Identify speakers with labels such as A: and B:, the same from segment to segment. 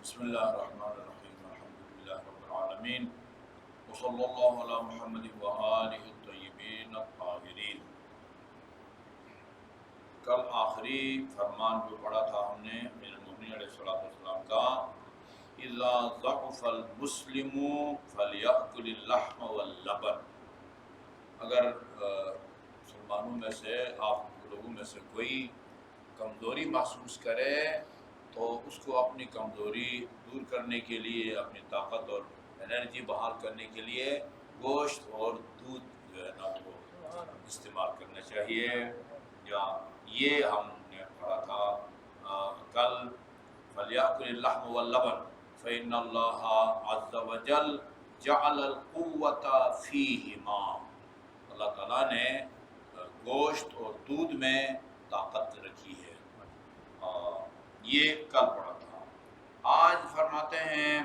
A: بسم اللہ الرحمن الرحیم الحمدللہ رب العالمین وصلی اللہ علی محمد وآلہ الطیبین الطاہرین۔ کل آخری فرمان جو پڑھا تھا ہم نے امیر المومنین علیہ السلام کا، اذا ضعف المسلم فلیأکل اللحم واللبن، اگر مسلمانوں میں سے، آپ لوگوں میں سے کوئی کمزوری محسوس کرے تو اس کو اپنی کمزوری دور کرنے کے لیے، اپنی طاقت اور انرجی بحال کرنے کے لیے گوشت اور دودھ جو ہے نا وہ استعمال کرنا چاہیے۔ یا یہ ہم نے پڑھا تھا کل، فَلْيَأْكُلِ اللَّحْمَ وَاللَّبَنَ فَإِنَّ اللَّهَ عَزَّ وَجَلَّ جَعَلَ الْقُوَّةَ فِيهِمَا، اللہ تعالیٰ نے گوشت اور دودھ میں طاقت رکھی ہے۔ یہ کل پڑھا تھا۔ آج فرماتے ہیں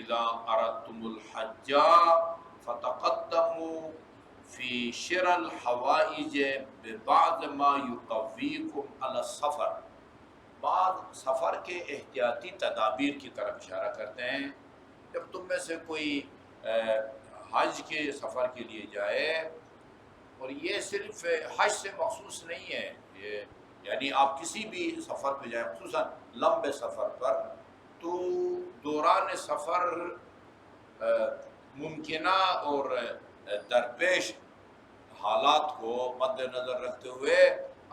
A: اذا اردتم الحج فتقدموا فی شر الحوائج ببعض ما یقویکم علی السفر، بعض سفر کے احتیاطی تدابیر کی طرف اشارہ کرتے ہیں۔ جب تم میں سے کوئی حج کے سفر کے لیے جائے، اور یہ صرف حج سے مخصوص نہیں ہے، یہ یعنی آپ کسی بھی سفر پہ جائیں، خصوصاً لمبے سفر پر، تو دوران سفر ممکنہ اور درپیش حالات کو مد نظر رکھتے ہوئے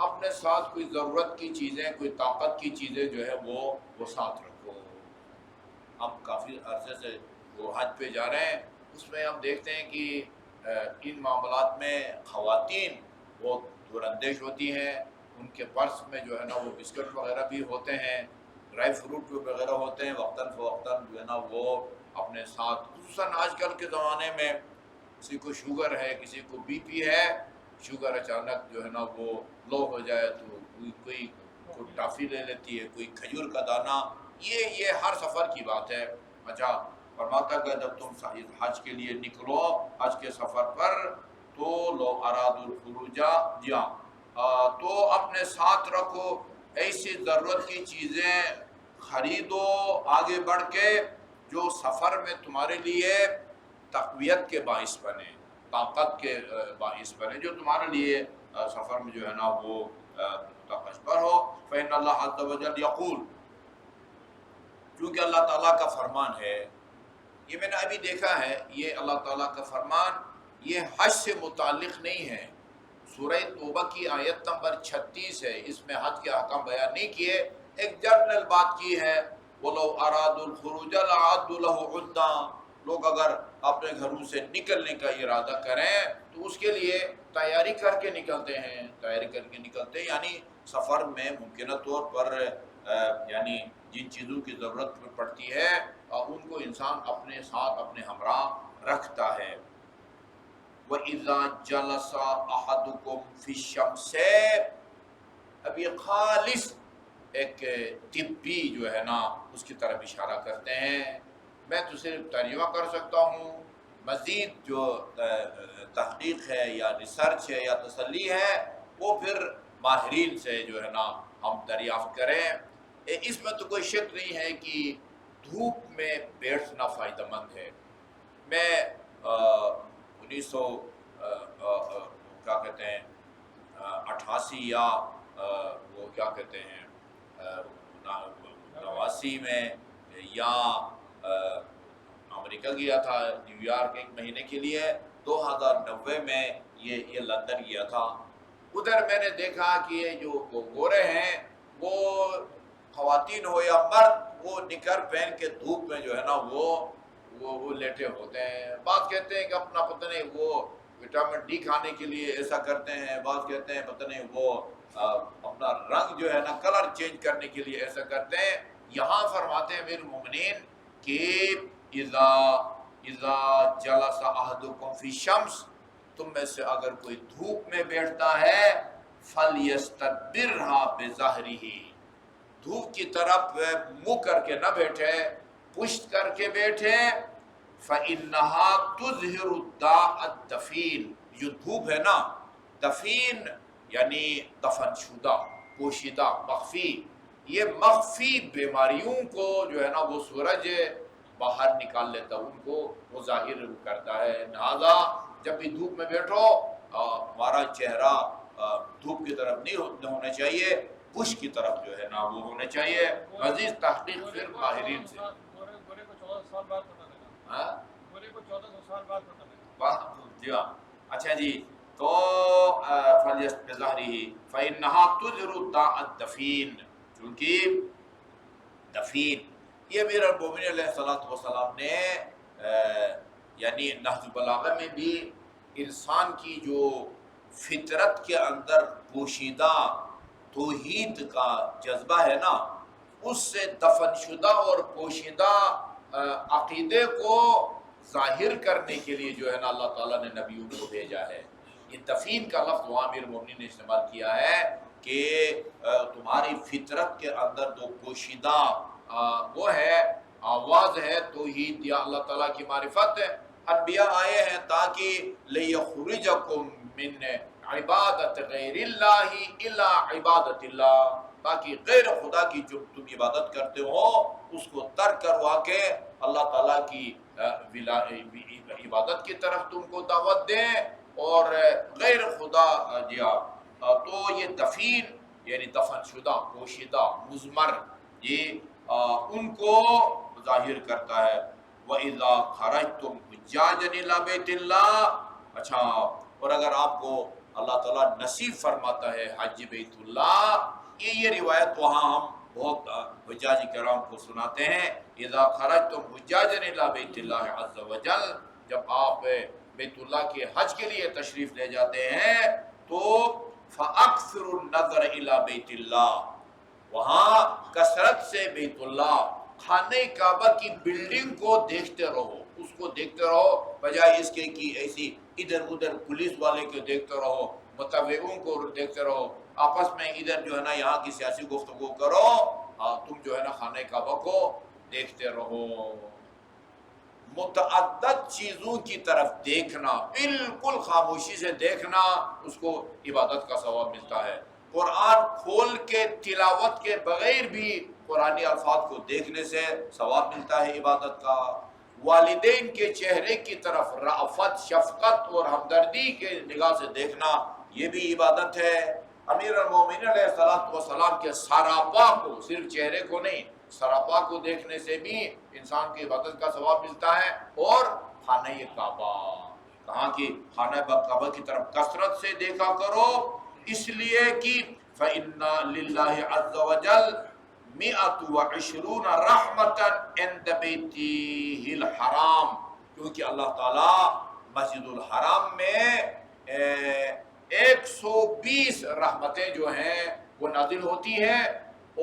A: اپنے ساتھ کوئی ضرورت کی چیزیں، کوئی طاقت کی چیزیں جو ہے وہ ساتھ رکھو۔ ہم کافی عرصے سے وہ حج پہ جا رہے ہیں، اس میں ہم دیکھتے ہیں کہ ان معاملات میں خواتین بہت دور اندیش ہوتی ہیں۔ ان کے پرس میں جو ہے نا وہ بسکٹ وغیرہ بھی ہوتے ہیں، ڈرائی فروٹ وغیرہ ہوتے ہیں، وقتاً فوقتاً جو ہے نا وہ اپنے ساتھ، خصوصاً آج کل کے زمانے میں کسی کو شوگر ہے، کسی کو بی پی ہے، شوگر اچانک جو ہے نا وہ لو ہو جائے تو کوئی ٹافی لے لیتی ہے، کوئی کھجور کا دانہ، یہ ہر سفر کی بات ہے۔ اچھا فرماتا کہ جب تم حج کے لیے نکلو، حج کے سفر پر، تو لو اراد الخروج جا، تو اپنے ساتھ رکھو ایسی ضرورت کی چیزیں، خریدو آگے بڑھ کے جو سفر میں تمہارے لیے تقویت کے باعث بنے، طاقت کے باعث بنے، جو تمہارے لیے سفر میں جو ہے نا وہ متقشبر ہو۔ فإن اللہ عز وجل یقول، کیونکہ اللہ تعالیٰ کا فرمان ہے، یہ میں نے ابھی دیکھا ہے، یہ اللہ تعالیٰ کا فرمان یہ حج سے متعلق نہیں ہے۔ سورہ توبہ کی آیت نمبر 36 ہے، اس میں حج کے احکام بیان نہیں کیے، ایک جنرل بات کی ہے، وَلَوْ أَرَادُوا الْخُرُوجَ لَأَعَدُّوا لَهُ عُدَّةً، لوگ اگر اپنے گھروں سے نکلنے کا ارادہ کریں تو اس کے لیے تیاری کر کے نکلتے ہیں، یعنی سفر میں ممکنہ طور پر یعنی جن چیزوں کی ضرورت پڑتی ہے ان کو انسان اپنے ساتھ، اپنے ہمراہ رکھتا ہے۔ وَإِذَا جَلَسَ أَحَدُكُمْ فِي الشَّمْسِ، اب یہ خالص ایک طبی جو ہے نا اس کی طرف اشارہ کرتے ہیں، میں تو صرف ترجمہ کر سکتا ہوں، مزید جو تحقیق ہے یا ریسرچ ہے یا تسلی ہے وہ پھر ماہرین سے جو ہے نا ہم دریافت کریں۔ اس میں تو کوئی شک نہیں ہے کہ دھوپ میں بیٹھنا فائدہ مند ہے۔ میں 1900 کیا کہتے ہیں 88 یا وہ کیا کہتے ہیں 89 میں یا امریکہ گیا تھا، نیو یارک ایک مہینے کے لیے، 2090 میں یہ لندن گیا تھا۔ ادھر میں نے دیکھا کہ یہ جو گورے ہیں، وہ خواتین ہو یا مرد، وہ نکر پہن کے دھوپ میں جو ہے نا وہ لیٹے ہوتے ہیں۔ بعض کہتے ہیں کہ اپنا پتہ نہیں وہ وٹامن ڈی کھانے کے لیے ایسا کرتے ہیں، بعض کہتے ہیں پتہ نہیں وہ اپنا رنگ جو ہے نا کلر چینج کرنے کے لیے ایسا کرتے ہیں۔ یہاں فرماتے ہیں امیر المومنین کہ اذا جلس احدکم فی الشمس، تم میں سے اگر کوئی دھوپ میں بیٹھتا ہے، فلیستدبرها بظہرہ، دھوپ کی طرف منہ کر کے نہ بیٹھے، پشت کر کے بیٹھے، فإنها تظہر الداء الدفین، جو دھوپ ہے نا، دفین یعنی دفن شدہ، پوشیدہ، مخفی، یہ مخفی بیماریوں کو جو ہے نا وہ سورج باہر نکال لیتا ہے، ان کو وہ ظاہر کرتا ہے۔ لہٰذا جب بھی دھوپ میں بیٹھو ہمارا چہرہ دھوپ کی طرف نہیں ہونا چاہیے، پش کی طرف جو ہے نا وہ ہونا چاہیے۔ مزید تحقیق پھر ماہرین سے
B: گورے کو 14 سال بعد پتہ لگا،
A: ہاں
B: گورے کو 1400 سال بعد پتہ لگا۔
A: جی ہاں، اچھا جی، تو فلیست بظاہری فإنها تظہر الداء الدفین، چونکہ دفین یہ امیر المومنین علیہ السلام نے یعنی نہج البلاغہ میں بھی انسان کی جو فطرت کے اندر پوشیدہ توحید کا جذبہ ہے نا، اس سے دفن شدہ اور پوشیدہ عقیدے کو ظاہر کرنے کے لیے جو ہے نا اللہ تعالیٰ نے نبیوں کو بھیجا ہے۔ یہ دفین کا لفظ وہاں امیر المومنین نے استعمال کیا ہے کہ تمہاری فطرت کے اندر جو پوشیدہ وہ ہے، آواز ہے توحید یا اللہ تعالیٰ کی معرفت، انبیاء آئے ہیں تاکہ لِيَخْرِجَكُم مِّنْ عبادت غیر اللہ الی عبادت اللہ، تاکہ غیر خدا کی جو تم عبادت کرتے ہو اس کو ترک کروا کے اللہ تعالیٰ کی عبادت کی طرف تم کو دعوت دیں، اور غیر خدا تو یہ دفین یعنی دفن شدہ، پوشیدہ، مضمر، یہ ان کو ظاہر کرتا ہے۔ وَإِذَا خَرَجْتُمْ حُجَّاجًا إِلَىٰ بَيْتِ اللَّهِ، اچھا، اور اگر آپ کو اللہ تعالیٰ نصیب فرماتا ہے حج بیت اللہ، یہ روایت وہاں ہم بہت حجاج کرام کو سناتے ہیں، اذا خرجتم حجاجا الی بیت اللہ عز وجل، جب آپ بیت اللہ کے حج کے لیے تشریف لے جاتے ہیں تو فاکثروا النظر الی بیت اللہ، وہاں کثرت سے بیت اللہ خانہ کعبہ کی بلڈنگ کو دیکھتے رہو، اس کو دیکھتے رہو، بجائے اس کے کہ ایسی ادھر ادھر پولیس والے کو دیکھتے رہو، متوعوں کو دیکھتے رہو، آپس میں ادھر جو ہے نا یہاں کی سیاسی گفتگو کرو، تم جو ہے نا خانہ کعبہ کو دیکھتے رہو۔ متعدد چیزوں کی طرف دیکھنا، بالکل خاموشی سے دیکھنا، اس کو عبادت کا ثواب ملتا ہے۔ قرآن کھول کے تلاوت کے بغیر بھی قرآنی الفاظ کو دیکھنے سے ثواب ملتا ہے عبادت کا۔ والدین کے چہرے کی طرف رأفت، شفقت اور ہمدردی کے نگاہ سے دیکھنا، یہ بھی عبادت ہے۔ امیر المومنین علیہ السلام کے سراپا کو، صرف چہرے کو نہیں، سراپا کو دیکھنے سے بھی انسان کی عبادت کا ثواب ملتا ہے۔ اور خانہ کعبہ، کہاں کی خانہ کعبہ کی طرف کثرت سے دیکھا کرو، اس لیے کہ فَإِنَّ لِلَّهِ عَزَّ وَجَلَّ 120 رحمتاً عند بیتہ الحرام، کیونکہ اللہ تعالیٰ مسجد الحرام میں 120 رحمتیں جو ہیں وہ نازل ہوتی ہیں،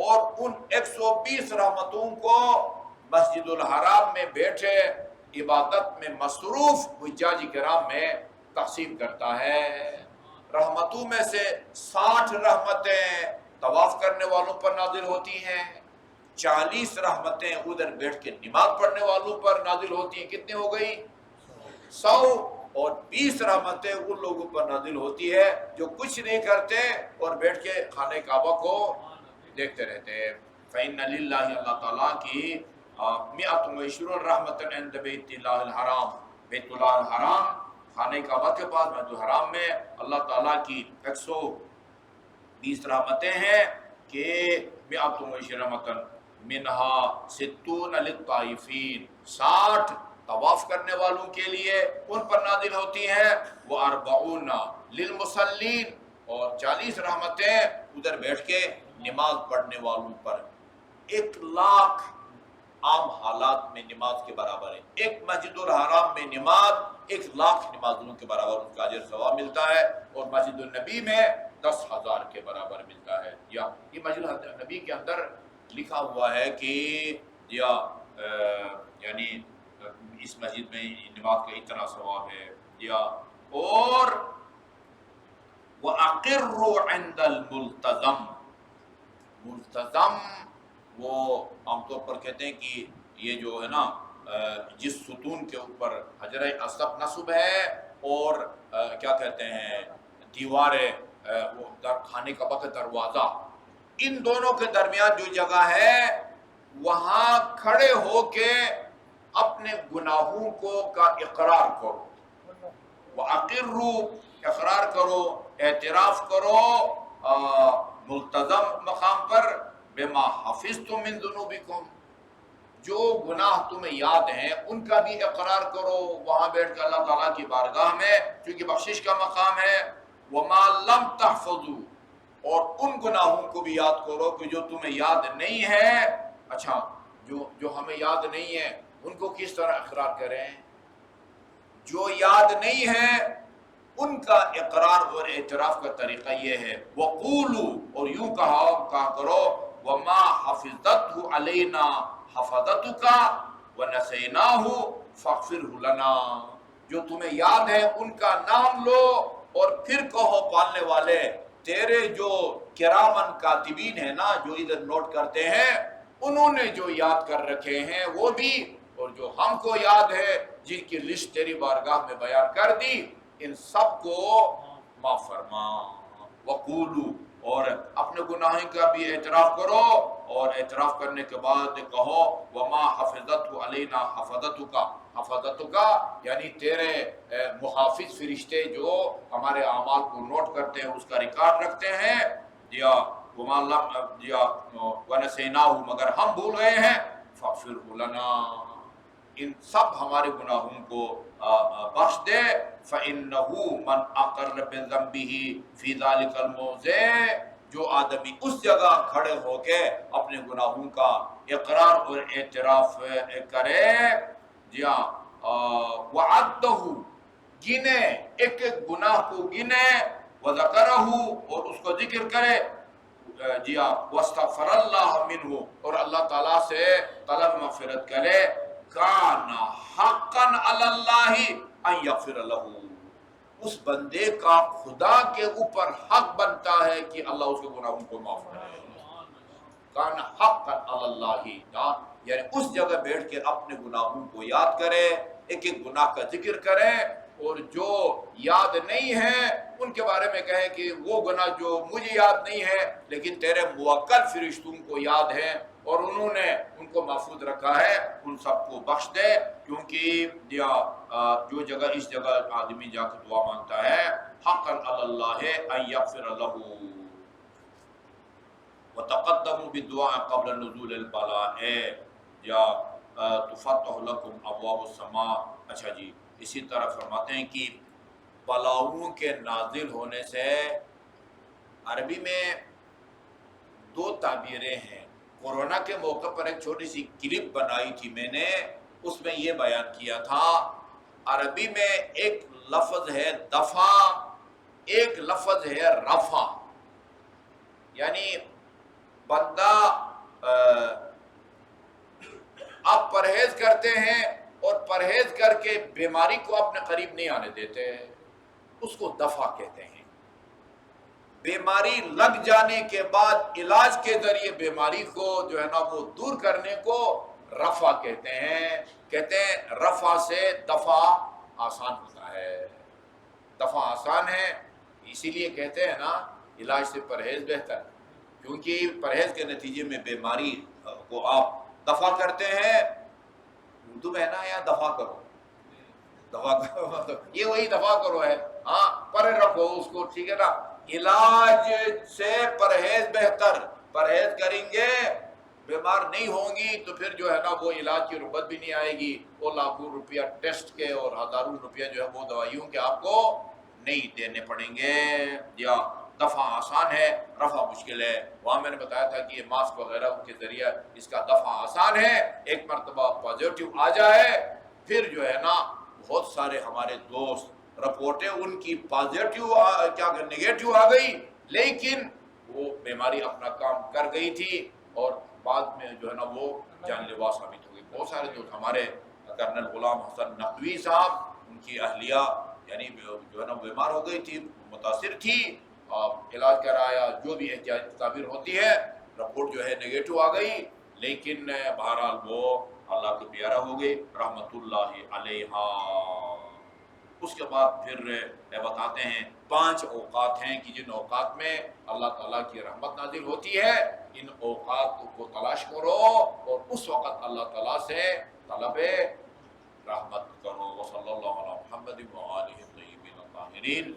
A: اور ان 120 رحمتوں کو مسجد الحرام میں بیٹھے عبادت میں مصروف حجاج کرام میں تقسیم کرتا ہے۔ رحمتوں میں سے 60 رحمتیں طواف کرنے والوں پر نازل ہوتی ہیں، 40 رحمتیں ادھر بیٹھ کے نماز پڑھنے والوں پر نازل ہوتی ہیں، کتنی ہو گئی؟ 100، اور 20 رحمتیں ان لوگوں پر نازل ہوتی ہے جو کچھ نہیں کرتے اور بیٹھ کے خانہ کعبہ کو دیکھتے رہتے ہیں۔ فَإِنَّ لِلَّهِ، اللہ تعالیٰ کی 120 رحمتاً عند بیت اللہ الحرام، بیت اللہ الحرام خانہ کعبہ کے پاس بیت الحرام میں اللہ تعالیٰ کی 120 رحمتیں ہیں کہ 120 رحمتاً منہا 60 للطائفین، 60 طواف کرنے والوں کے لیے ان پر نازل ہوتی ہیں، وہ 40 للمصلین، اور 40 رحمتیں ادھر بیٹھ کے نماز پڑھنے والوں پر۔ 1,00,000 عام حالات میں نماز کے برابر ہے، ایک مسجد الحرام میں نماز 1,00,000 نمازوں کے برابر اس کا اجر ثواب ملتا ہے، اور مسجد النبی میں 10,000 کے برابر ملتا ہے۔ یا یہ مسجد النبی کے اندر لکھا ہوا ہے کہ یا یعنی اس مسجد میں نماز کا اتنا ثواب ہے، یا اور وَأَقِرُّوا عِنْدَ الْمُلْتَزَمِ، ملتزم وہ عام طور پر کہتے ہیں کہ یہ جو ہے نا جس ستون کے اوپر حجر اسود نصب ہے اور کیا کہتے ہیں دیوار خانہ کعبہ کا دروازہ، ان دونوں کے درمیان جو جگہ ہے وہاں کھڑے ہو کے اپنے گناہوں کو کا اقرار کرو، وَأَقِرُّوا اقرار کرو، اعتراف کرو ملتزم مقام پر، بما حفظتم من ذنوبکم، جو گناہ تمہیں یاد ہیں ان کا بھی اقرار کرو وہاں بیٹھ کے اللہ تعالیٰ کی بارگاہ میں، چونکہ بخشش کا مقام ہے، وما لم تحفظوا، اور ان گناہوں کو بھی یاد کرو کہ جو تمہیں یاد نہیں ہے۔ اچھا، جو ہمیں یاد نہیں ہے ان کو کس طرح اقرار کریں؟ جو یاد نہیں ہے ان کا اقرار اور اعتراف کا طریقہ یہ ہے، وقولوا، اور یوں کہا کرو، وما حفظته علینا حفظتک ونسیناہ فاغفرہ لنا، جو تمہیں یاد ہے ان کا نام لو اور پھر کہو پالنے والے تیرے جو کرامن کاتبین ہیں نا، جو ادھر نوٹ کرتے ہیں، انہوں نے جو یاد کر رکھے ہیں وہ بھی، اور جو ہم کو یاد ہے جن کی لسٹ تیری بارگاہ میں بیان کر دی، ان سب کو معاف فرما۔ وقولو، اور اپنے گناہ کا بھی اعتراف کرو، اور اعتراف کرنے کے بعد کہو وما حفظت علینا حفظتک، حفظتک یعنی تیرے محافظ فرشتے جو ہمارے اعمال کو نوٹ کرتے ہیں، اس کا ریکارڈ رکھتے ہیں، یا وما لم یا ونسیناہ، مگر ہم بھول گئے ہیں، فاغفرہ لنا، ان سب ہمارے گناہوں کو بخش دے۔ فَإِنَّهُ مَنْ أَقَرَّ بِذَنبِهِ فِي ذَلِكَ الْمَوْضِعِ، جو آدمی اس جگہ کھڑے ہو کے اپنے گناہوں کا اقرار اور اعتراف کرے، جی ہاں، وَعَدَّهُ، گنے ایک ایک گناہ کو گنے، وَذَكَرَهُ، اور اس کو ذکر کرے، جی ہاں، وَاسْتَغْفَرَ اللَّهَ مِنْهُ، اور اللہ تعالیٰ سے طلب مغفرت کرے، کان حقا علی اللہ ان یغفر لہ، اس بندے کا خدا کے اوپر حق بنتا ہے کہ اللہ اس کے گناہوں کو معاف کرے۔ کان حقا علی اللہ، یعنی اس جگہ بیٹھ کے اپنے گناہوں کو یاد کرے، ایک ایک گناہ کا ذکر کرے، اور جو یاد نہیں ہے ان کے بارے میں کہے کہ وہ گناہ جو مجھے یاد نہیں ہے لیکن تیرے موکل فرشتوں کو یاد ہے اور انہوں نے ان کو محفوظ رکھا ہے، ان سب کو بخش دے، کیونکہ جو جگہ اس جگہ آدمی جا کے دعا مانگتا ہے، حقا علی اللہ ان یغفر لہ، وتقدموا بالدعاء قبل نزول البلاء، یا تفتح لکم ابواب السماء۔ اچھا جی، اسی طرح فرماتے ہیں کہ بلاؤں کے نازل ہونے سے عربی میں دو تعبیریں ہیں۔ کورونا کے موقع پر ایک چھوٹی سی کلپ بنائی تھی میں نے، اس میں یہ بیان کیا تھا، عربی میں ایک لفظ ہے دفع، ایک لفظ ہے رفع، یعنی بندہ آپ پرہیز کرتے ہیں اور پرہیز کر کے بیماری کو اپنے قریب نہیں آنے دیتے، اس کو دفع کہتے ہیں۔ بیماری لگ جانے کے بعد علاج کے ذریعے بیماری کو جو ہے نا وہ دور کرنے کو رفع کہتے ہیں۔ کہتے ہیں رفع سے دفع آسان ہوتا ہے، دفع آسان ہے، اسی لیے کہتے ہیں نا علاج سے پرہیز بہتر، کیونکہ پرہیز کے نتیجے میں بیماری کو آپ دفع کرتے ہیں۔ اردو میں ہے نا، یا دفع کرو، دفع کرو، یہ وہی دفع کرو ہے، ہاں، پر رکھو اس کو، ٹھیک ہے نا۔ علاج سے پرہیز بہتر، پرہیز کریں گے بیمار نہیں ہوں گی تو پھر جو ہے نا وہ علاج کی نوبت بھی نہیں آئے گی، وہ لاکھوں روپیہ ٹیسٹ کے اور ہزاروں روپیہ جو ہے وہ دوائیوں کے آپ کو نہیں دینے پڑیں گے۔ یا دفع آسان ہے، رفع مشکل ہے۔ وہاں میں نے بتایا تھا کہ یہ ماسک وغیرہ کے ذریعہ اس کا دفع آسان ہے، ایک مرتبہ پازیٹیو آ جائے پھر جو ہے نا بہت سارے ہمارے دوست رپورٹیں ان کی پازیٹیو کیا کہ نگیٹیو آ گئی، لیکن وہ بیماری اپنا کام کر گئی تھی اور بعد میں جو ہے نا وہ جان لیوا ثابت ہو گئی۔ بہت سارے دوست ہمارے کرنل غلام حسن نقوی صاحب، ان کی اہلیہ یعنی جو ہے نا بیمار ہو گئی تھی، متاثر تھی، علاج کرایا، جو بھی احتیاطی تدابیر ہوتی ہے، رپورٹ جو ہے نگیٹو آ گئی، لیکن بہرحال وہ اللہ کے پیارا ہو گئے رحمت اللہ علیہ۔ اس کے بعد پھر بتاتے ہیں 5 اوقات ہیں کہ جن اوقات میں اللہ تعالیٰ کی رحمت نازل ہوتی ہے. ان اوقات کو تلاش کرو اور اس وقت اللہ تعالیٰ سے طلب رحمت کرو. وصلی اللہ علی محمد و آلہ الطیبین الطاہرین.